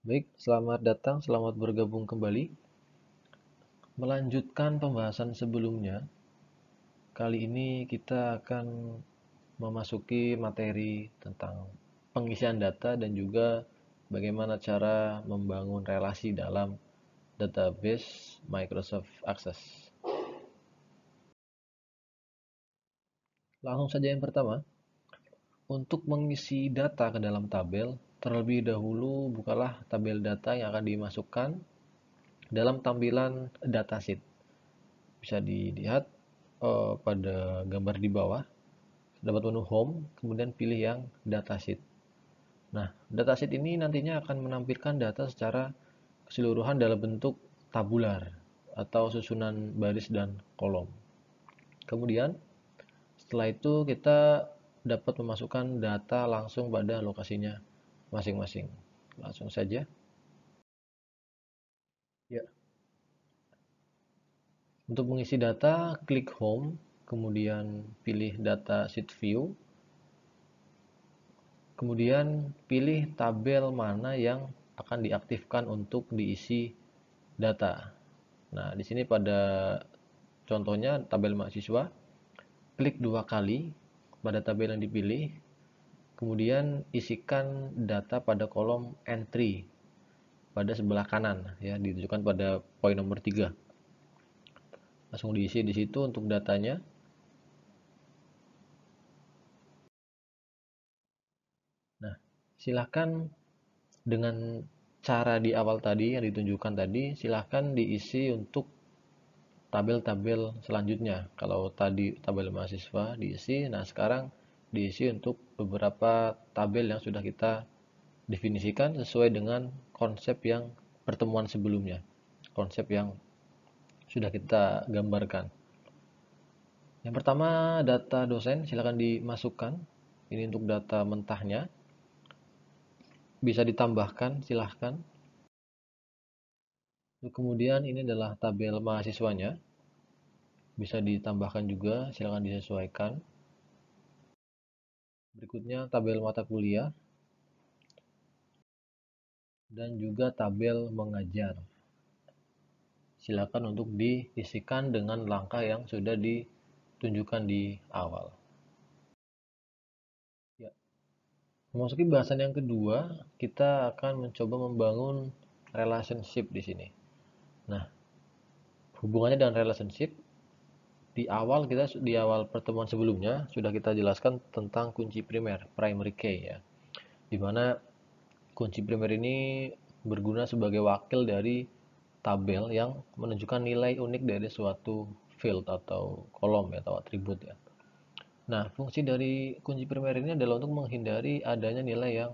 Baik, selamat datang, selamat bergabung kembali. Melanjutkan pembahasan sebelumnya, kali ini kita akan memasuki materi tentang pengisian data dan juga bagaimana cara membangun relasi dalam database Microsoft Access. Langsung saja yang pertama, untuk mengisi data ke dalam tabel, terlebih dahulu bukalah tabel data yang akan dimasukkan dalam tampilan datasheet. Bisa dilihat pada gambar di bawah, dapat menu home, kemudian pilih yang datasheet. Nah, datasheet ini nantinya akan menampilkan data secara keseluruhan dalam bentuk tabular atau susunan baris dan kolom. Kemudian, setelah itu kita dapat memasukkan data langsung pada lokasinya masing-masing. Langsung saja. Ya. Untuk mengisi data, klik home, kemudian pilih data sheet view. Kemudian pilih tabel mana yang akan diaktifkan untuk diisi data. Nah, di sini pada contohnya tabel mahasiswa, klik 2 kali pada tabel yang dipilih, kemudian isikan data pada kolom entry pada sebelah kanan ya, ditujukan pada poin nomor 3. Langsung diisi di situ untuk datanya. Nah, silahkan dengan cara di awal tadi yang ditunjukkan tadi, silahkan diisi untuk tabel-tabel selanjutnya. Kalau tadi tabel mahasiswa diisi, nah sekarang diisi untuk beberapa tabel yang sudah kita definisikan sesuai dengan konsep yang pertemuan sebelumnya. Konsep yang sudah kita gambarkan. Yang pertama, data dosen silakan dimasukkan. Ini untuk data mentahnya. Bisa ditambahkan, silahkan. Kemudian ini adalah tabel mahasiswanya. Bisa ditambahkan juga, silakan disesuaikan. Berikutnya tabel mata kuliah dan juga tabel mengajar. Silakan untuk diisikan dengan langkah yang sudah ditunjukkan di awal. Ya. Memasuki bahasan yang kedua, kita akan mencoba membangun relationship di sini. Nah, hubungannya dengan relationship di awal pertemuan sebelumnya sudah kita jelaskan tentang kunci primer, primary key ya. Di mana kunci primer ini berguna sebagai wakil dari tabel yang menunjukkan nilai unik dari suatu field atau kolom ya, atau atribut ya. Nah, fungsi dari kunci primer ini adalah untuk menghindari adanya nilai yang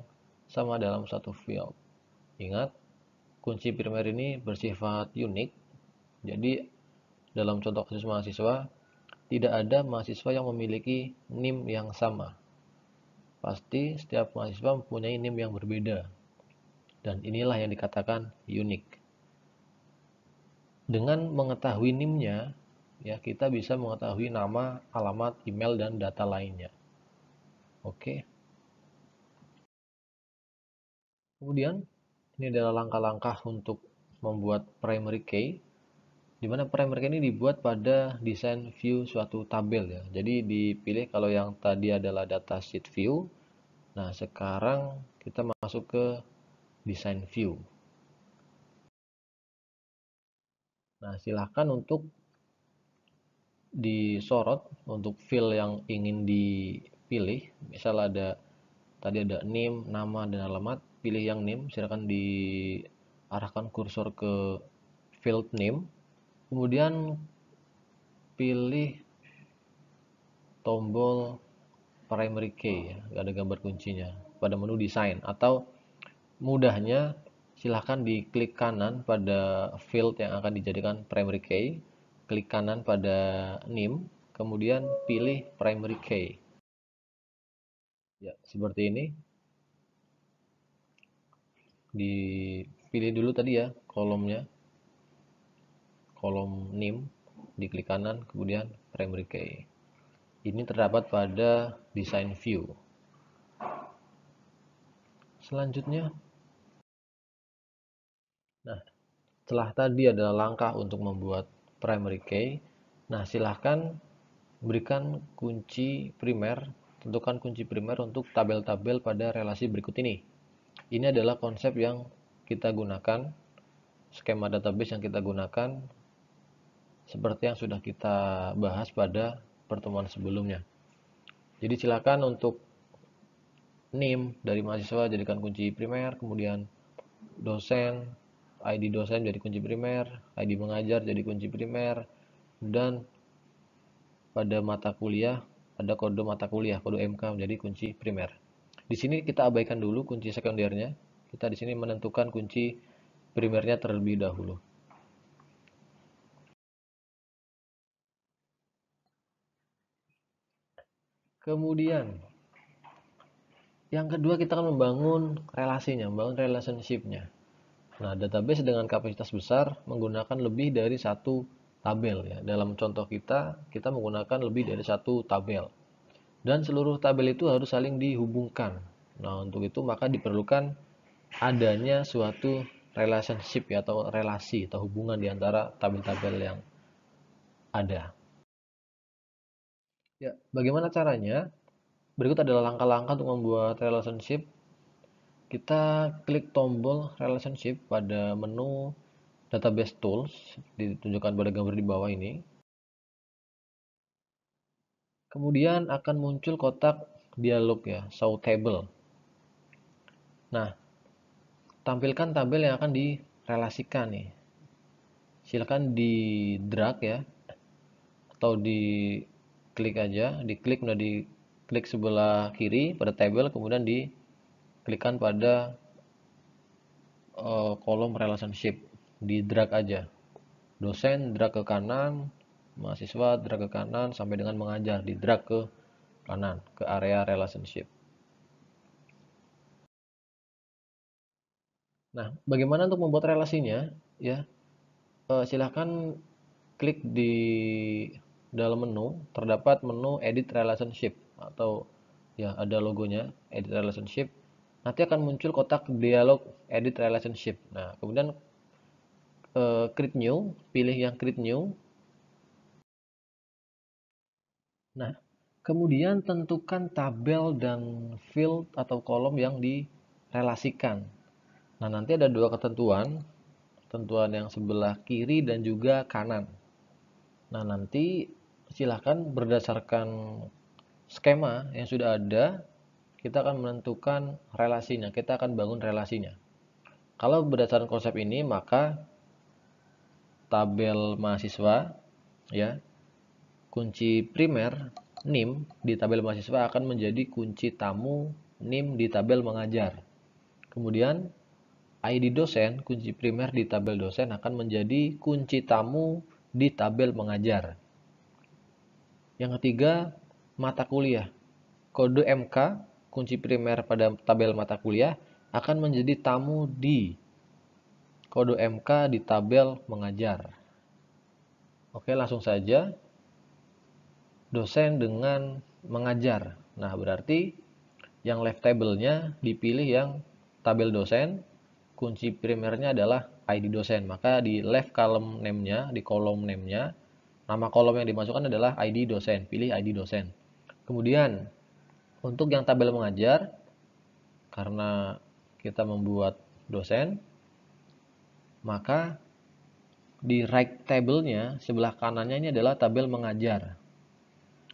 sama dalam satu field. Ingat, kunci primer ini bersifat unik. Jadi, dalam contoh kasus mahasiswa, tidak ada mahasiswa yang memiliki NIM yang sama. Pasti setiap mahasiswa mempunyai NIM yang berbeda. Dan inilah yang dikatakan unik. Dengan mengetahui NIM-nya, ya kita bisa mengetahui nama, alamat, email, dan data lainnya. Oke. Kemudian, ini adalah langkah-langkah untuk membuat primary key, di mana primary key ini dibuat pada desain view suatu tabel ya. Jadi dipilih kalau yang tadi adalah data sheet view. Nah, sekarang kita masuk ke desain view. Nah, silahkan untuk disorot untuk field yang ingin dipilih. Misal tadi ada name, nama, dan alamat. Pilih yang name, silahkan diarahkan kursor ke field name. Kemudian pilih tombol primary key ya, ada gambar kuncinya pada menu desain, atau mudahnya silahkan diklik kanan pada field yang akan dijadikan primary key, klik kanan pada name, kemudian pilih primary key. Ya, seperti ini. Dipilih dulu tadi ya kolomnya, kolom name, diklik kanan, kemudian primary key. Ini terdapat pada design view. Selanjutnya, Nah, setelah tadi adalah langkah untuk membuat primary key. Nah, silahkan berikan kunci primer, tentukan kunci primer untuk tabel-tabel pada relasi berikut ini. Ini adalah konsep yang kita gunakan, skema database yang kita gunakan, seperti yang sudah kita bahas pada pertemuan sebelumnya. Jadi silakan untuk NIM dari mahasiswa jadikan kunci primer, kemudian dosen, ID dosen jadi kunci primer, ID mengajar jadi kunci primer, dan pada mata kuliah ada kode mata kuliah, kode MK menjadi kunci primer. Di sini kita abaikan dulu kunci sekundernya. Kita di sini menentukan kunci primernya terlebih dahulu. Kemudian yang kedua kita akan membangun relasinya, membangun relationship-nya. Nah, database dengan kapasitas besar menggunakan lebih dari satu tabel ya. Dalam contoh kita menggunakan lebih dari satu tabel. Dan seluruh tabel itu harus saling dihubungkan. Nah, untuk itu maka diperlukan adanya suatu relationship ya, atau relasi atau hubungan di antara tabel-tabel yang ada. Ya, bagaimana caranya? Berikut adalah langkah-langkah untuk membuat relationship. Kita klik tombol relationship pada menu database tools, ditunjukkan pada gambar di bawah ini. Kemudian akan muncul kotak dialog ya, show table. Nah, tampilkan tabel yang akan direlasikan nih. Silakan di drag ya, atau di klik aja, diklik, kemudian diklik sebelah kiri pada tabel, kemudian diklikkan pada kolom relationship, di drag aja. Dosen drag ke kanan, mahasiswa drag ke kanan, sampai dengan mengajar di drag ke kanan, ke area relationship. Nah, bagaimana untuk membuat relasinya? Ya, silahkan klik di dalam menu, terdapat menu Edit Relationship, atau ya ada logonya Edit Relationship. Nanti akan muncul kotak dialog Edit Relationship. Nah, kemudian Create New, pilih yang Create New. Nah, kemudian tentukan tabel dan field atau kolom yang direlasikan. Nah, nanti ada dua ketentuan, tentuan yang sebelah kiri dan juga kanan. Nah, nanti silahkan berdasarkan skema yang sudah ada, kita akan menentukan relasinya, kita akan bangun relasinya. Kalau berdasarkan konsep ini, maka tabel mahasiswa ya, kunci primer NIM di tabel mahasiswa akan menjadi kunci tamu NIM di tabel mengajar. Kemudian ID dosen, kunci primer di tabel dosen akan menjadi kunci tamu di tabel mengajar. Yang ketiga, mata kuliah. Kode MK, kunci primer pada tabel mata kuliah, akan menjadi tamu di kode MK di tabel mengajar. Oke, langsung saja. Dosen dengan mengajar. Nah, berarti yang left table-nya dipilih yang tabel dosen, kunci primernya adalah ID dosen. Maka di left column name-nya, di kolom name-nya, nama kolom yang dimasukkan adalah ID dosen. Pilih ID dosen. Kemudian, untuk yang tabel mengajar, karena kita membuat dosen, maka di right table-nya, sebelah kanannya ini adalah tabel mengajar.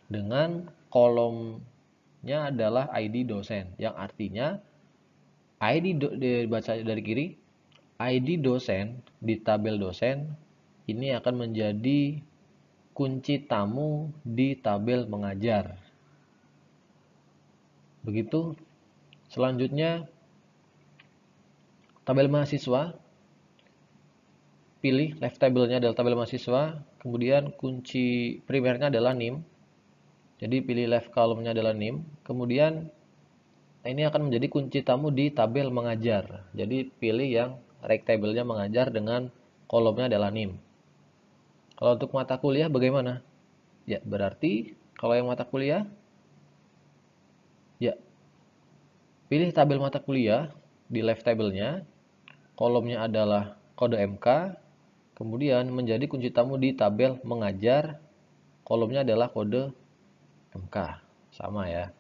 Dengan kolomnya adalah ID dosen, yang artinya dibaca dari kiri, ID dosen di tabel dosen ini akan menjadi kunci tamu di tabel mengajar. Begitu. Selanjutnya, tabel mahasiswa, pilih left table-nya adalah tabel mahasiswa, kemudian kunci primernya adalah NIM. Jadi pilih left column-nya adalah NIM, kemudian ini akan menjadi kunci tamu di tabel mengajar. Jadi pilih yang right table-nya mengajar dengan kolomnya adalah NIM. Kalau untuk mata kuliah bagaimana? Ya, berarti kalau yang mata kuliah, ya pilih tabel mata kuliah di left table-nya, kolomnya adalah kode MK, kemudian menjadi kunci tamu di tabel mengajar, kolomnya adalah kode MK. Sama ya.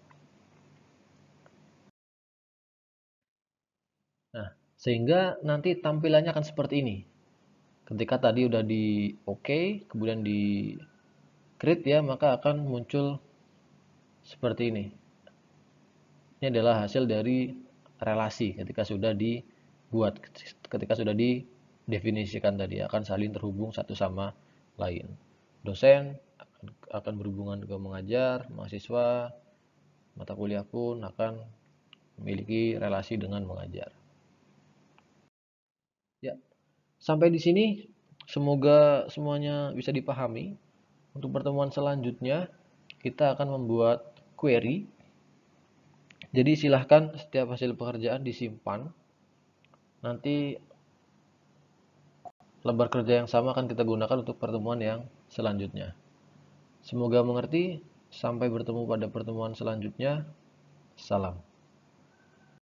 Nah, sehingga nanti tampilannya akan seperti ini. Ketika tadi udah di OK, kemudian di create ya, maka akan muncul seperti ini. Ini adalah hasil dari relasi ketika sudah dibuat, ketika sudah didefinisikan tadi, akan saling terhubung satu sama lain. Dosen akan berhubungan ke mengajar, mahasiswa, mata kuliah pun akan memiliki relasi dengan mengajar. Ya, sampai di sini semoga semuanya bisa dipahami. Untuk pertemuan selanjutnya kita akan membuat query. Jadi silahkan setiap hasil pekerjaan disimpan. Nanti lembar kerja yang sama akan kita gunakan untuk pertemuan yang selanjutnya. Semoga mengerti. Sampai bertemu pada pertemuan selanjutnya. Salam.